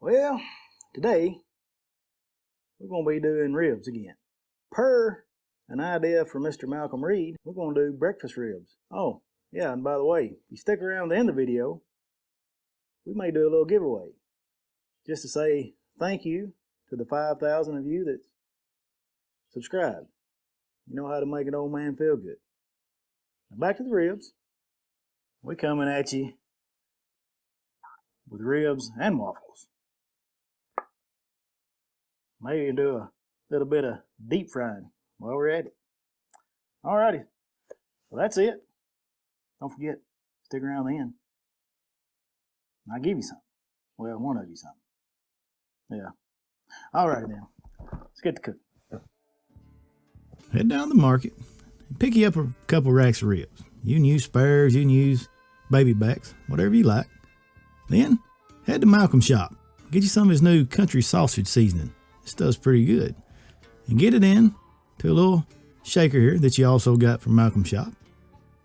Well, today we're going to be doing ribs again. Per an idea from Mr. Malcolm Reed, we're going to do breakfast ribs. Oh, yeah, and by the way, if you stick around the end of the video, we may do a little giveaway. Just to say thank you to the 5,000 of you that subscribed. You know how to make an old man feel good. Now back to the ribs. We're coming at you with ribs and waffles. Maybe do a little bit of deep frying while we're at it. Alrighty, well that's it. Don't forget, stick around the end. I'll give you something. Well, one of you something. Yeah. Alrighty then, let's get to cooking. Head down to the market and pick you up a couple racks of ribs. You can use spares, you can use baby backs, whatever you like. Then head to Malcolm's shop. Get you some of his new country sausage seasoning. This stuff's pretty good. And get it in to a little shaker here that you also got from Malcolm's shop.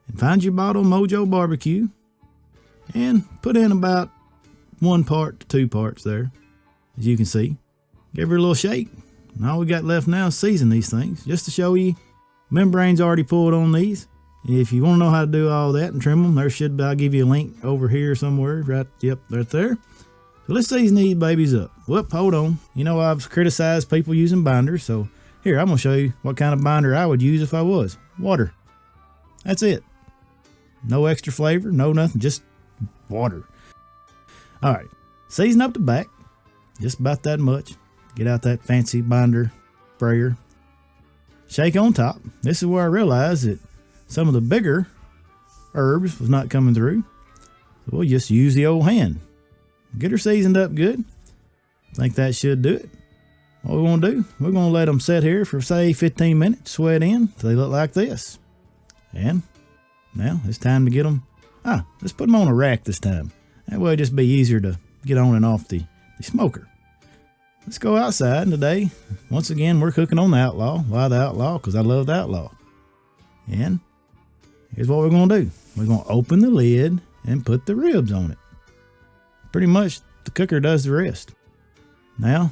And find your bottle of MOJO barbecue and put in about 1 part to 2 parts there, as you can see. Give her a little shake. And all we got left now is season these things, just to show you. Membrane's already pulled on these. If you want to know how to do all that and trim them, I'll give you a link over here somewhere. Right there. So let's season these babies up. Whoop, hold on. You know I've criticized people using binders, so here, I'm going to show you what kind of binder I would use if I was. Water. That's it. No extra flavor, no nothing, just water. Alright, season up the back, just about that much. Get out that fancy binder sprayer. Shake on top. This is where I realized that some of the bigger herbs was not coming through. So we'll just use the old hand. Get her seasoned up good. Think that should do it. What we want to do, we're going to let them sit here for say 15 minutes, sweat in till they look like this. And now it's time to get them. Let's put them on a rack this time. That way it'll just be easier to get on and off the smoker. Let's go outside, and today, once again, we're cooking on the Outlaw. Why the Outlaw? Because I love the Outlaw. And here's what we're going to do. We're going to open the lid and put the ribs on it. Pretty much the cooker does the rest. Now,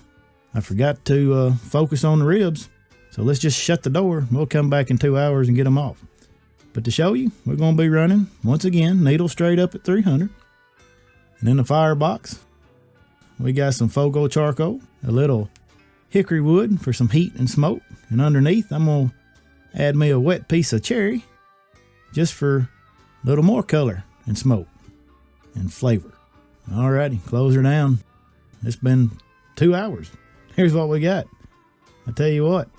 I forgot to focus on the ribs, so let's just shut the door. We'll come back in 2 hours and get them off. But to show you, we're going to be running, once again, needle straight up at 300. And in the firebox, we got some Fogo charcoal, a little hickory wood for some heat and smoke. And underneath, I'm going to add me a wet piece of cherry just for a little more color and smoke and flavor. Alrighty, close her down. It's been 2 hours. Here's what we got. I tell you what,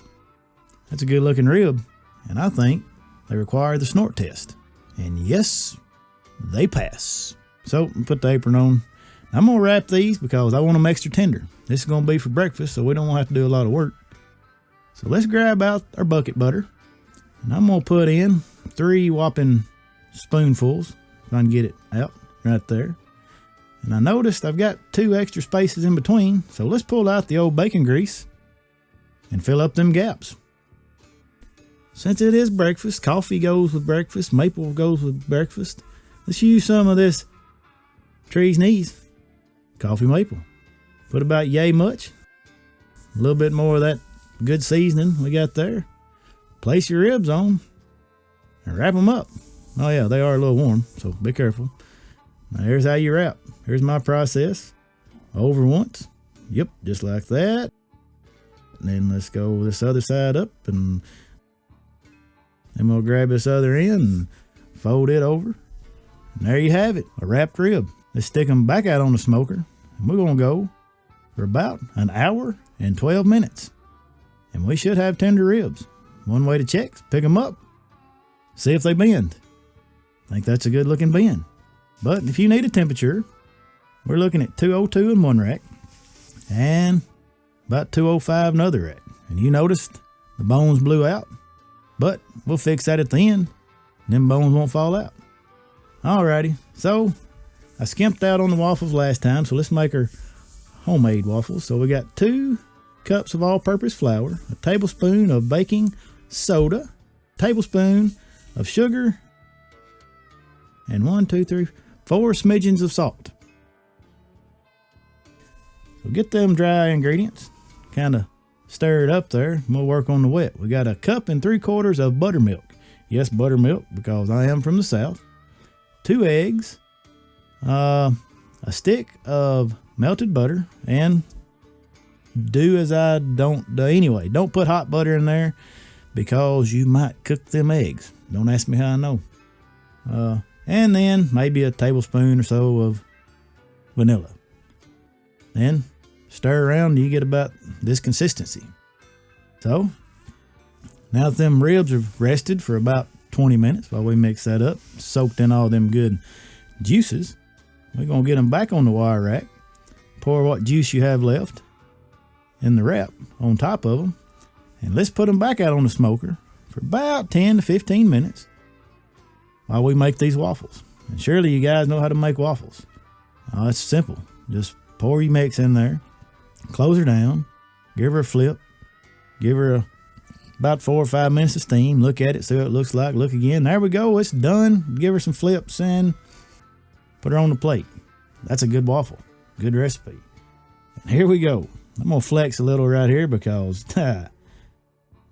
that's a good looking rib. And I think they require the snort test. And yes, they pass. So, put the apron on. I'm going to wrap these because I want them extra tender. This is going to be for breakfast, so we don't have to do a lot of work. So let's grab out our bucket butter. And I'm going to put in 3 whopping spoonfuls, if I can get it out right there. And I noticed I've got 2 extra spaces in between, so let's pull out the old bacon grease and fill up them gaps. Since it is breakfast, coffee goes with breakfast, maple goes with breakfast, let's use some of this Tree's Knees coffee maple. Put about yay much. A little bit more of that good seasoning we got there. Place your ribs on and wrap them up. Oh yeah, they are a little warm, so be careful. Now here's how you wrap. Here's my process. Over once. Yep, just like that. And then let's go this other side up, and then we'll grab this other end and fold it over. And there you have it, a wrapped rib. Let's stick them back out on the smoker. And we're going to go for about 1 hour and 12 minutes. And we should have tender ribs. One way to check, pick them up, see if they bend. I think that's a good looking bend. But if you need a temperature, we're looking at 202 in one rack and about 205 in another rack. And you noticed the bones blew out, but we'll fix that at the end. Them bones won't fall out. Alrighty, so I skimped out on the waffles last time, so let's make our homemade waffles. So we got 2 cups of all-purpose flour, a tablespoon of baking soda, a tablespoon of sugar, and 4 smidgens of salt. So get them dry ingredients, kind of stir it up there, and we'll work on the wet. We got 1 3/4 cups of buttermilk. Yes, buttermilk, because I am from the South. 2 eggs, a stick of melted butter, and do as I don't do anyway. Don't put hot butter in there because you might cook them eggs. Don't ask me how I know. And then maybe a tablespoon or so of vanilla. Then stir around and you get about this consistency. So now that them ribs have rested for about 20 minutes while we mix that up, soaked in all them good juices, we're going to get them back on the wire rack. Pour what juice you have left in the wrap on top of them, and let's put them back out on the smoker for about 10 to 15 minutes while we make these waffles. And surely you guys know how to make waffles. It's simple. Just pour your mix in there, close her down, give her a flip, give her about 4 or 5 minutes of steam, look at it, see what it looks like, look again. There we go, it's done. Give her some flips and put her on the plate. That's a good waffle, good recipe. And here we go. I'm gonna flex a little right here because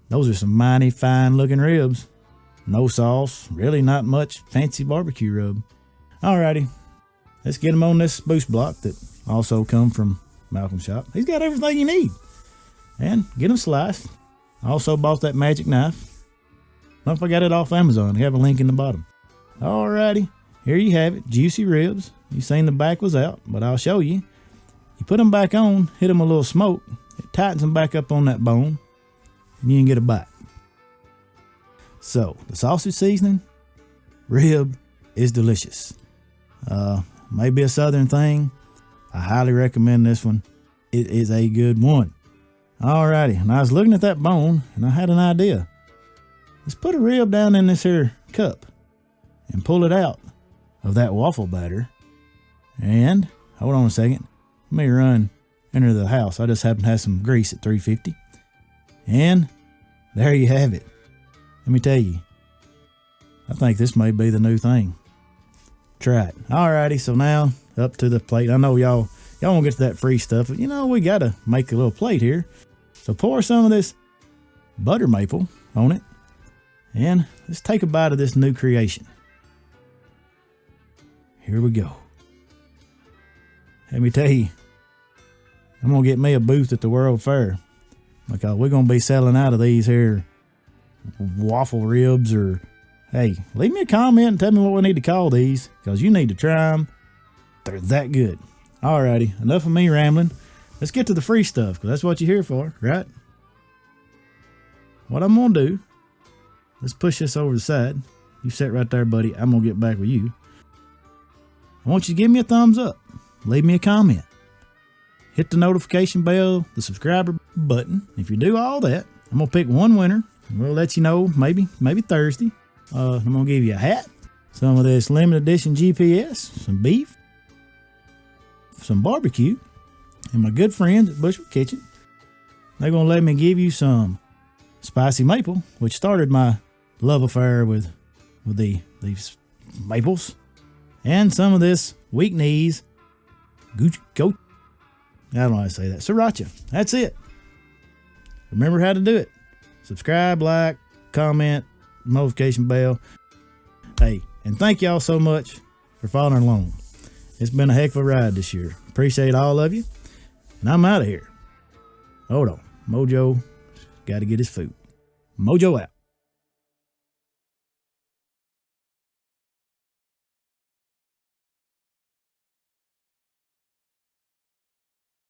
those are some mighty fine looking ribs. No sauce, really not much fancy barbecue rub. Alrighty, let's get them on this boost block that also come from Malcolm's shop. He's got everything you need. And get them sliced. I also bought that magic knife. I don't know if I got it off Amazon. I have a link in the bottom. Alrighty, here you have it, juicy ribs. You seen the back was out, but I'll show you. You put them back on, hit them a little smoke. It tightens them back up on that bone, and you can get a bite. So, the sausage seasoning, rib is delicious. Maybe a southern thing. I highly recommend this one. It is a good one. Alrighty, and I was looking at that bone, and I had an idea. Let's put a rib down in this here cup and pull it out of that waffle batter. And, hold on a second. Let me enter the house. I just happen to have some grease at 350. And there you have it. Let me tell you, I think this may be the new thing. Try it. Alrighty, so now up to the plate. I know y'all won't get to that free stuff, but you know, we gotta make a little plate here. So pour some of this butter maple on it, and let's take a bite of this new creation. Here we go. Let me tell you, I'm gonna get me a booth at the World Fair because we're gonna be selling out of these here waffle ribs. Or hey, leave me a comment and tell me what we need to call these, because you need to try them. They're that good. Alrighty, enough of me rambling. Let's get to the free stuff, because that's what you're here for, right? What I'm gonna do, let's push this over the side. You sit right there, buddy. I'm gonna get back with you. I want you to give me a thumbs up. Leave me a comment. Hit the notification bell, the subscriber button. If you do all that, I'm gonna pick one winner. We'll let you know maybe Thursday. I'm gonna give you a hat, some of this limited edition GPS, some beef, some barbecue, and my good friends at Bushwick Kitchen, they're gonna let me give you some spicy maple, which started my love affair with these maples, and some of this weak knees goat. I don't know how to say that. Sriracha. That's it. Remember how to do it. Subscribe, like, comment, notification bell. Hey, and thank y'all so much for following along. It's been a heck of a ride this year. Appreciate all of you. And I'm out of here. Hold on. Mojo got to get his food. Mojo out.